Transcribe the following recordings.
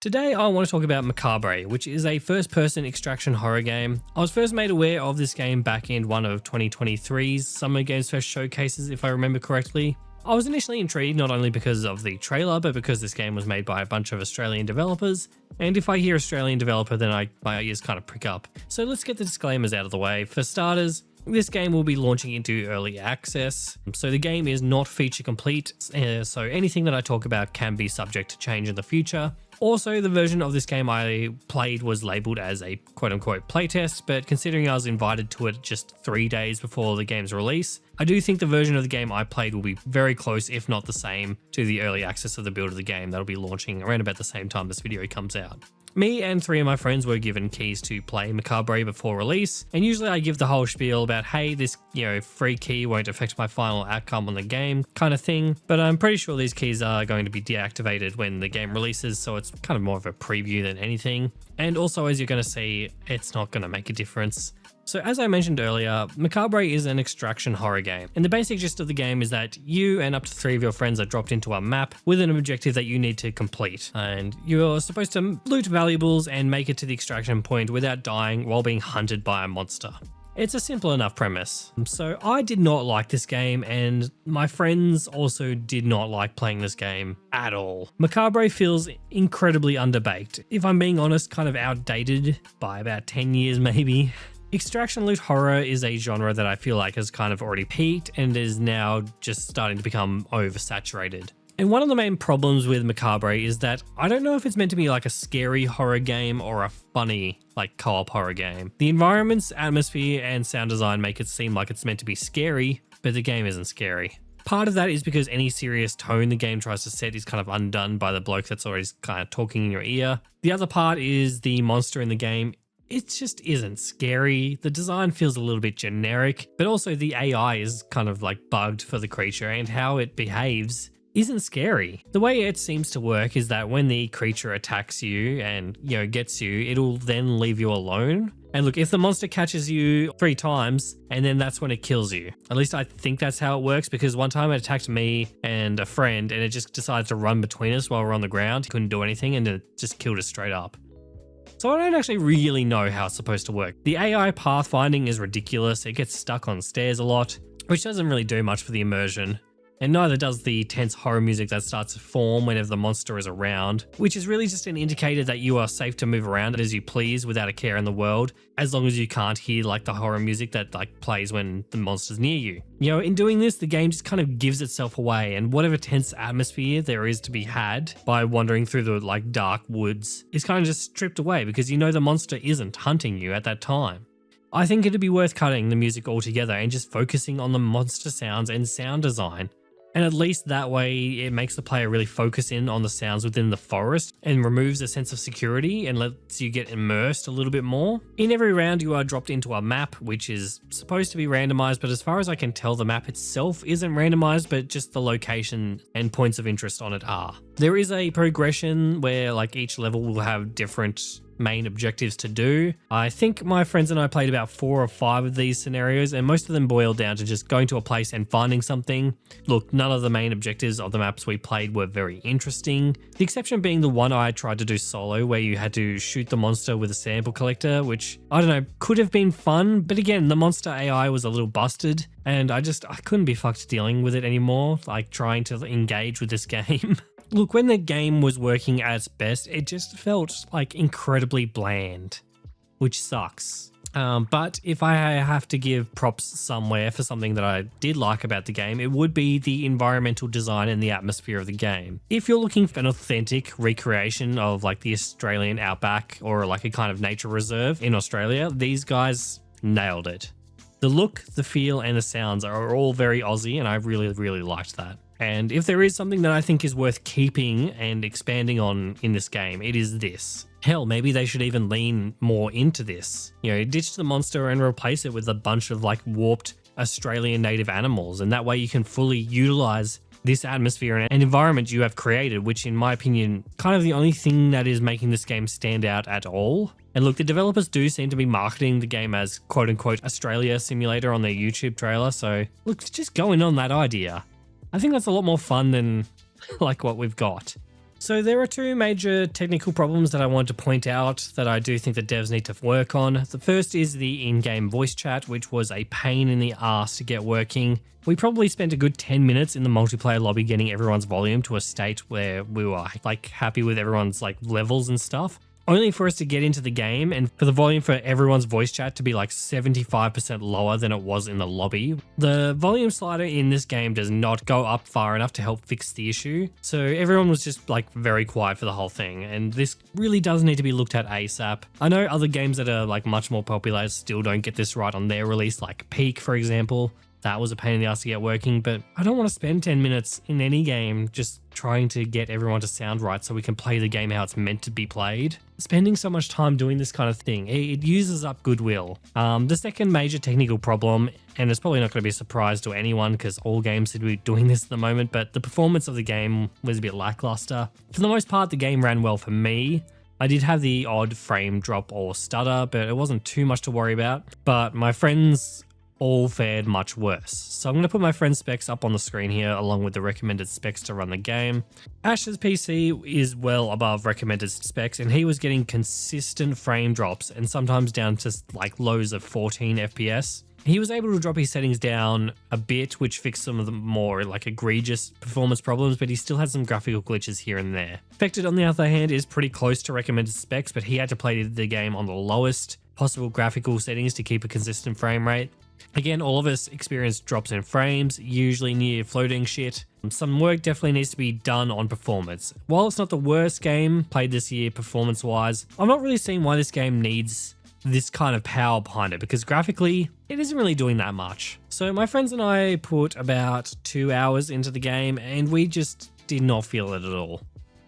Today I want to talk about Macabre, which is a first-person extraction horror game. I was first made aware of this game back in one of 2023's Summer Games Fest showcases, if I remember correctly. I was initially intrigued not only because of the trailer, but because this game was made by a bunch of Australian developers, and if I hear Australian developer then my ears kind of prick up. So let's get the disclaimers out of the way. For starters, this game will be launching into early access, so the game is not feature complete, so anything that I talk about can be subject to change in the future. Also, the version of this game I played was labelled as a quote-unquote playtest, but considering I was invited to it just 3 days before the game's release, I do think the version of the game I played will be very close, if not the same, to the early access of the build of the game that'll be launching around about the same time this video comes out. Me and 3 of my friends were given keys to play Macabre before release, and usually I give the whole spiel about, hey, this free key won't affect my final outcome on the game kind of thing, but I'm pretty sure these keys are going to be deactivated when the game releases, so it's kind of more of a preview than anything. And also, as you're going to see, it's not going to make a difference. So as I mentioned earlier, Macabre is an extraction horror game, and the basic gist of the game is that you and up to 3 of your friends are dropped into a map with an objective that you need to complete, and you're supposed to loot valuables and make it to the extraction point without dying while being hunted by a monster. It's a simple enough premise. So I did not like this game, and my friends also did not like playing this game at all. Macabre feels incredibly underbaked. If I'm being honest, kind of outdated by about 10 years maybe. Extraction loot horror is a genre that I feel like has kind of already peaked and is now just starting to become oversaturated. And one of the main problems with Macabre is that I don't know if it's meant to be like a scary horror game or a funny like co-op horror game. The environments, atmosphere, and sound design make it seem like it's meant to be scary, but the game isn't scary. Part of that is because any serious tone the game tries to set is kind of undone by the bloke that's always kind of talking in your ear. The other part is the monster in the game. It just isn't scary. The design feels a little bit generic, but also the AI is kind of like bugged for the creature, and how it behaves isn't scary. The way it seems to work is that when the creature attacks you and, gets you, it'll then leave you alone. And look, if the monster catches you 3 times, and then that's when it kills you. At least I think that's how it works, because one time it attacked me and a friend, and it just decided to run between us while we're on the ground. It couldn't do anything, and it just killed us straight up. So I don't actually really know how it's supposed to work. The AI pathfinding is ridiculous. It gets stuck on stairs a lot, which doesn't really do much for the immersion. And neither does the tense horror music that starts to form whenever the monster is around, which is really just an indicator that you are safe to move around as you please without a care in the world, as long as you can't hear like the horror music that plays when the monster's near you. In doing this, the game just kind of gives itself away, and whatever tense atmosphere there is to be had by wandering through the dark woods is kind of just stripped away, because the monster isn't hunting you at that time. I think it'd be worth cutting the music altogether and just focusing on the monster sounds and sound design. And at least that way it makes the player really focus in on the sounds within the forest and removes a sense of security and lets you get immersed a little bit more. In every round you are dropped into a map which is supposed to be randomized, but as far as I can tell the map itself isn't randomized, but just the location and points of interest on it are. There is a progression where each level will have different main objectives to do. I think my friends and I played about 4 or 5 of these scenarios, and most of them boiled down to just going to a place and finding something. Look, none of the main objectives of the maps we played were very interesting. The exception being the one I tried to do solo, where you had to shoot the monster with a sample collector, which, I don't know, could have been fun, but again, the monster AI was a little busted, and I couldn't be fucked dealing with it anymore, trying to engage with this game. Look, when the game was working at its best, it just felt incredibly bland, which sucks. But if I have to give props somewhere for something that I did like about the game, it would be the environmental design and the atmosphere of the game. If you're looking for an authentic recreation of the Australian outback or a kind of nature reserve in Australia, these guys nailed it. The look, the feel, and the sounds are all very Aussie, and I really, really liked that. And if there is something that I think is worth keeping and expanding on in this game, it is this. Hell, maybe they should even lean more into this. Ditch the monster and replace it with a bunch of warped Australian native animals, and that way you can fully utilize this atmosphere and environment you have created, which in my opinion, kind of the only thing that is making this game stand out at all. And look, the developers do seem to be marketing the game as quote-unquote Australia Simulator on their YouTube trailer, so look, just go in on that idea. I think that's a lot more fun than what we've got. So there are two major technical problems that I want to point out that I do think the devs need to work on. The first is the in-game voice chat, which was a pain in the ass to get working. We probably spent a good 10 minutes in the multiplayer lobby getting everyone's volume to a state where we were like happy with everyone's like levels and stuff. Only for us to get into the game and for the volume for everyone's voice chat to be like 75% lower than it was in the lobby. The volume slider in this game does not go up far enough to help fix the issue. So everyone was just like very quiet for the whole thing. And this really does need to be looked at ASAP. I know other games that are like much more popular still don't get this right on their release, like Peak, for example. That was a pain in the ass to get working, but I don't want to spend 10 minutes in any game just trying to get everyone to sound right so we can play the game how it's meant to be played. Spending so much time doing this kind of thing, it uses up goodwill. The second major technical problem, and it's probably not going to be a surprise to anyone because all games seem to be doing this at the moment, but the performance of the game was a bit lackluster. For the most part, the game ran well for me. I did have the odd frame drop or stutter, but it wasn't too much to worry about. But my friends all fared much worse. So I'm going to put my friend's specs up on the screen here along with the recommended specs to run the game. Ash's PC is well above recommended specs and he was getting consistent frame drops and sometimes down to like lows of 14 FPS. He was able to drop his settings down a bit, which fixed some of the more like egregious performance problems, but he still had some graphical glitches here and there. Affected, on the other hand, is pretty close to recommended specs, but he had to play the game on the lowest possible graphical settings to keep a consistent frame rate. Again, all of us experienced drops in frames, usually near floating shit. Some work definitely needs to be done on performance. While it's not the worst game played this year performance-wise, I'm not really seeing why this game needs this kind of power behind it, because graphically, it isn't really doing that much. So my friends and I put about 2 hours into the game, and we just did not feel it at all.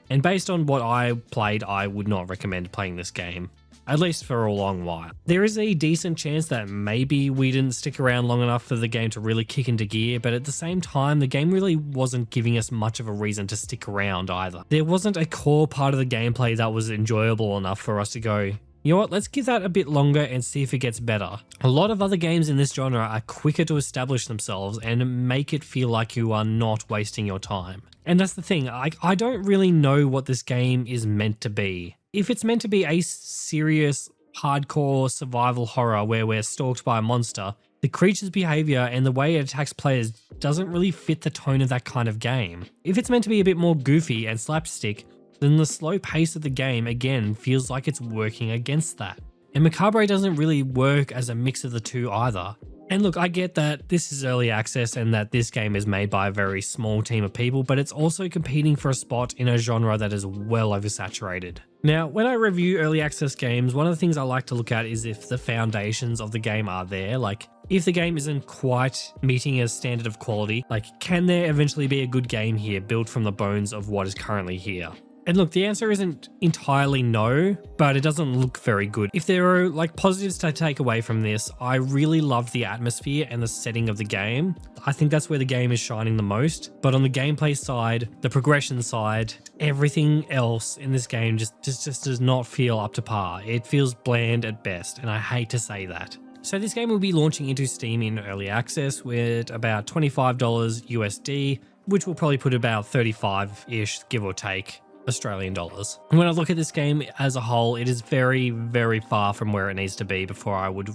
And based on what I played, I would not recommend playing this game. At least for a long while. There is a decent chance that maybe we didn't stick around long enough for the game to really kick into gear, but at the same time, the game really wasn't giving us much of a reason to stick around either. There wasn't a core part of the gameplay that was enjoyable enough for us to go, you know what, let's give that a bit longer and see if it gets better. A lot of other games in this genre are quicker to establish themselves and make it feel like you are not wasting your time. And that's the thing, I don't really know what this game is meant to be. If it's meant to be a serious, hardcore survival horror where we're stalked by a monster, the creature's behavior and the way it attacks players doesn't really fit the tone of that kind of game. If it's meant to be a bit more goofy and slapstick, then the slow pace of the game again feels like it's working against that. And Macabre doesn't really work as a mix of the two either. And look, I get that this is early access and that this game is made by a very small team of people, but it's also competing for a spot in a genre that is well oversaturated. Now, when I review early access games, one of the things I like to look at is if the foundations of the game are there. Like, if the game isn't quite meeting a standard of quality, like, can there eventually be a good game here built from the bones of what is currently here? And look, the answer isn't entirely no, but it doesn't look very good. If there are like positives to take away from this, I really love the atmosphere and the setting of the game. I think that's where the game is shining the most. But on the gameplay side, the progression side, everything else in this game just does not feel up to par. It feels bland at best, and I hate to say that. So this game will be launching into Steam in early access with about $25 USD, which will probably put about 35-ish, give or take, Australian dollars. When I look at this game as a whole, it is very, very far from where it needs to be before I would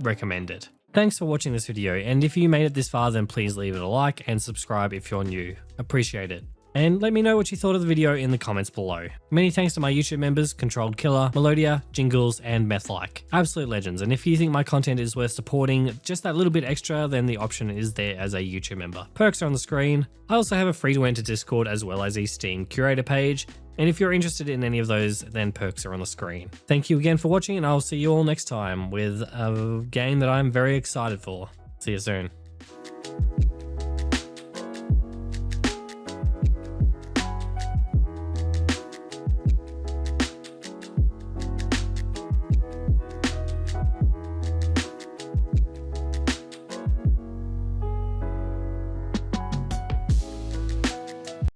recommend it. Thanks for watching this video, and if you made it this far, then please leave it a like and subscribe if you're new. Appreciate it. And let me know what you thought of the video in the comments below. Many thanks to my YouTube members, Controlled Killer, Melodia, Jingles, and Methlike. Absolute legends, and if you think my content is worth supporting just that little bit extra, then the option is there as a YouTube member. Perks are on the screen. I also have a free-to-enter Discord as well as a Steam curator page, and if you're interested in any of those, then perks are on the screen. Thank you again for watching, and I'll see you all next time with a game that I'm very excited for. See you soon.